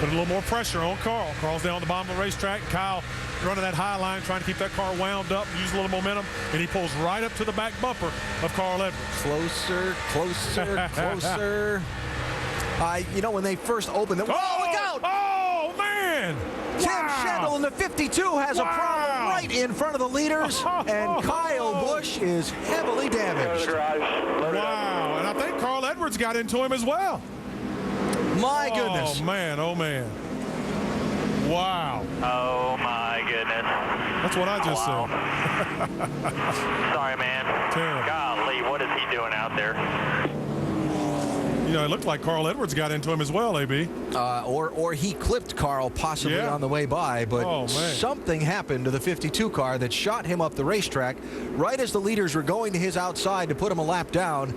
Put a little more pressure on Carl. Carl's down the bottom of the racetrack. Kyle running that high line, trying to keep that car wound up, use a little momentum, and he pulls right up to the back bumper of Carl Edwards. Closer, closer, closer. You know, when they first opened the... Oh, look out! Oh, man! Tim Wow. Schendel in the 52 has a problem right in front of the leaders, and Kyle Busch is heavily damaged. Wow, and I think Carl Edwards got into him as well. My goodness. Oh, man, oh, man. Wow. Oh, my goodness. That's what I just said. Sorry, man. Terrible. Golly, what is he doing out there? You know, it looked like Carl Edwards got into him as well, AB. Or he clipped Carl possibly on the way by, but something happened to the 52 car that shot him up the racetrack right as the leaders were going to his outside to put him a lap down.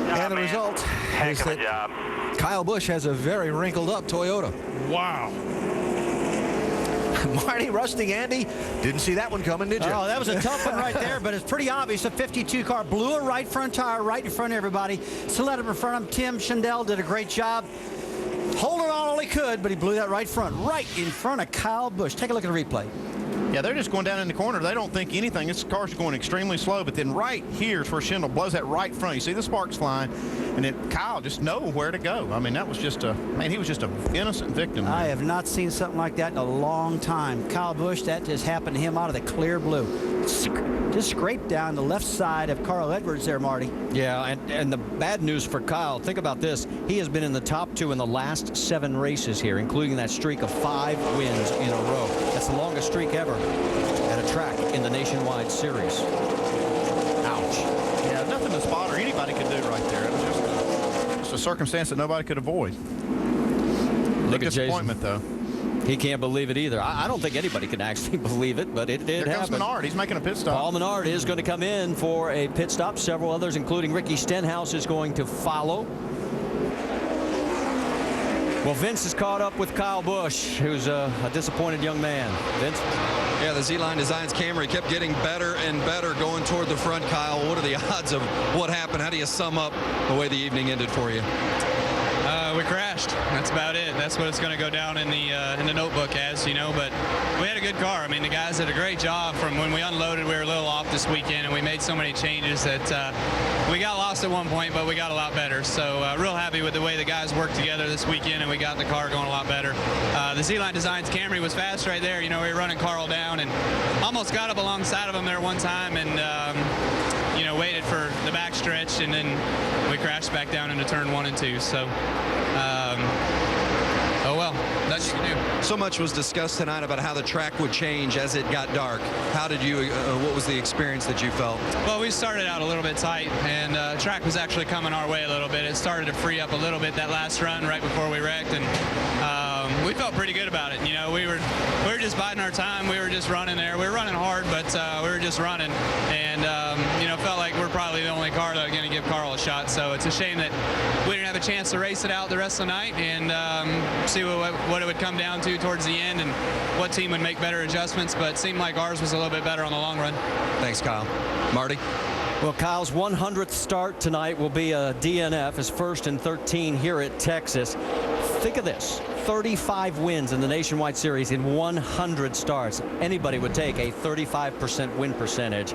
And the result is that Kyle Busch has a very wrinkled up Toyota. Wow. Marty, Rusty, Andy, didn't see that one coming, did you? Oh, that was a tough one right there, but it's pretty obvious. The 52 car blew a right front tire right in front of everybody. Still had him in front of him. Tim Schendel did a great job holding on all he could, but he blew that right front, right in front of Kyle Busch. Take a look at the replay. Yeah, they're just going down in the corner. They don't think anything. This car's going extremely slow, but then right here is where Schendel blows that right front. You see the sparks flying, and then Kyle just know where to go. I mean, that was just a, man, he was just an innocent victim. I have not seen something like that in a long time. Kyle Busch, that just happened to him out of the clear blue. Just scraped down the left side of Carl Edwards there, Marty. Yeah, and the bad news for Kyle, think about this. He has been in the top 2 in the last 7 races here, including that streak of 5 wins in a row. That's the longest streak ever at a track in the Nationwide Series. Ouch. Yeah, nothing the spotter or anybody could do right there. It was just a circumstance that nobody could avoid. Look at disappointment, though. He can't believe it either. I don't think anybody can actually believe it, but it did happen. Here comes Menard. He's making a pit stop. Paul Menard is going to come in for a pit stop. Several others, including Ricky Stenhouse, is going to follow. Well, Vince is caught up with Kyle Busch, who's a disappointed young man. Vince? Yeah, the Z-Line Designs Camry kept getting better and better going toward the front. Kyle, what are the odds of what happened? How do you sum up the way the evening ended for you? We crashed. That's about it. That's what it's going to go down in the notebook as, you know. But we had a good car. I mean, the guys did a great job. From when we unloaded, we were a little off this weekend, and we made so many changes that we got lost at one point, but we got a lot better. So real happy with the way the guys worked together this weekend, and we got the car going a lot better. The Z-Line Designs Camry was fast right there. You know, we were running Carl down and almost got up alongside of him there one time, and you know, waited for the back stretch, and then we crashed back down into turn 1 and 2. So, oh well, that's what you can do. So much was discussed tonight about how the track would change as it got dark. How did you, what was the experience that you felt? Well, we started out a little bit tight, and track was actually coming our way a little bit. It started to free up a little bit that last run right before we wrecked, and we felt pretty good about it. You know, we were just biding our time. We were just running there. We were running hard, but we were just running, and you know, felt like we're probably the only car that's going to give Carl a shot. So it's a shame that we didn't have a chance to race it out the rest of the night and see what it would come down to towards the end and what team would make better adjustments. But it seemed like ours was a little bit better on the long run. Thanks, Kyle. Marty? Well, Kyle's 100th start tonight will be a DNF, his first in 13 here at Texas. Think of this, 35 wins in the Nationwide Series in 100 starts. Anybody would take a 35% win percentage.